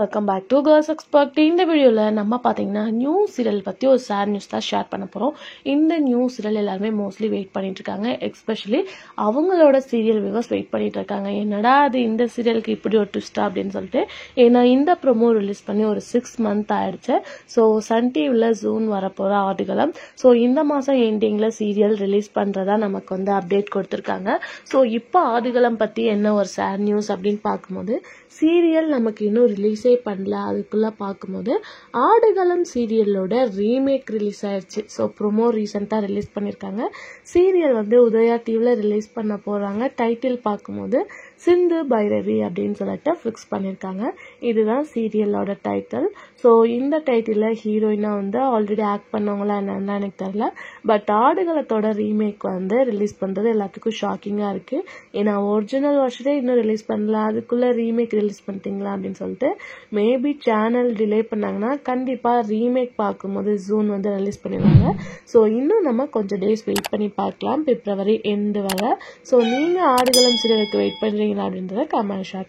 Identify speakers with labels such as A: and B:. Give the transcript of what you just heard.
A: Welcome back to Girls Expert. இந்த வீடியோவில் நம்ம பார்த்தீங்கன்னா நியூ சீரியல் பற்றி ஒரு சேட் நியூஸ் தான் ஷேர் பண்ண போகிறோம். இந்த நியூ சீரியல் எல்லாருமே மோஸ்ட்லி வெயிட் பண்ணிட்டு இருக்காங்க. எஸ்பெஷலி அவங்களோட சீரியல் வியூவர்ஸ் வெயிட் பண்ணிட்டு இருக்காங்க. என்னடா அது இந்த சீரியலுக்கு இப்படி ஒரு ட்விஸ்டா அப்படின்னு சொல்லிட்டு. ஏன்னா இந்த ப்ரோமோ ரிலீஸ் பண்ணி ஒரு 6 months ஆயிடுச்சு. ஸோ சன் டிவியில் ஜூன் வரப்போகிற ஆடுகளம். ஸோ இந்த மாதம் எண்டிங்கில் சீரியல் ரிலீஸ் பண்ணுறதா நமக்கு வந்து அப்டேட் கொடுத்துருக்காங்க. ஸோ இப்போ ஆடுகளம் பற்றி என்ன ஒரு சேட் நியூஸ் அப்படின்னு பார்க்கும்போது சீரியல் நமக்கு இன்னும் ரிலீஸே பண்ணல. அதுக்குள்ளே பார்க்கும்போது ஆடுகளம் சீரியலோட ரீமேக் ரிலீஸ் ஆயிடுச்சு. ஸோ ப்ரோமோ ரீசெண்டாக ரிலீஸ் பண்ணியிருக்காங்க. சீரியல் வந்து உதயா டிவியில் ரிலீஸ் பண்ண போகிறாங்க. டைட்டில் பார்க்கும்போது சிந்து பைரவி அப்படின்னு சொல்லிட்டு ஃபிக்ஸ் பண்ணியிருக்காங்க. இதுதான் சீரியலோட டைட்டில். ஸோ இந்த டைட்டிலில் ஹீரோயினாக வந்து ஆல்ரெடி ஆக்ட் பண்ணவங்களா என்னன்னா எனக்கு தெரியல. பட் ஆடுகளத்தோட ரீமேக் வந்து ரிலீஸ் பண்ணுறது எல்லாத்துக்கும் ஷாக்கிங்காக இருக்குது. ஏன்னா ஒரிஜினல் வருஷனே இன்னும் ரிலீஸ் பண்ணல, அதுக்குள்ளே ரீமேக் ரிலீஸ் பண்ணிட்டீங்களா அப்படின்னு சொல்லிட்டு. மேபி சேனல் டிலே பண்ணாங்கன்னா கண்டிப்பாக ரீமேக் பார்க்கும்போது ஜூன் வந்து ரிலீஸ் பண்ணிடுவாங்க. ஸோ இன்னும் நம்ம கொஞ்சம் டேஸ் வெயிட் பண்ணி பார்க்கலாம், பிப்ரவரி எண்டு வரை. ஸோ நீங்கள் ஆடுகளம் சீரியலுக்கு வெயிட் பண்ணுறீங்களா அப்படின்றத கமெண்ட் ஷேர்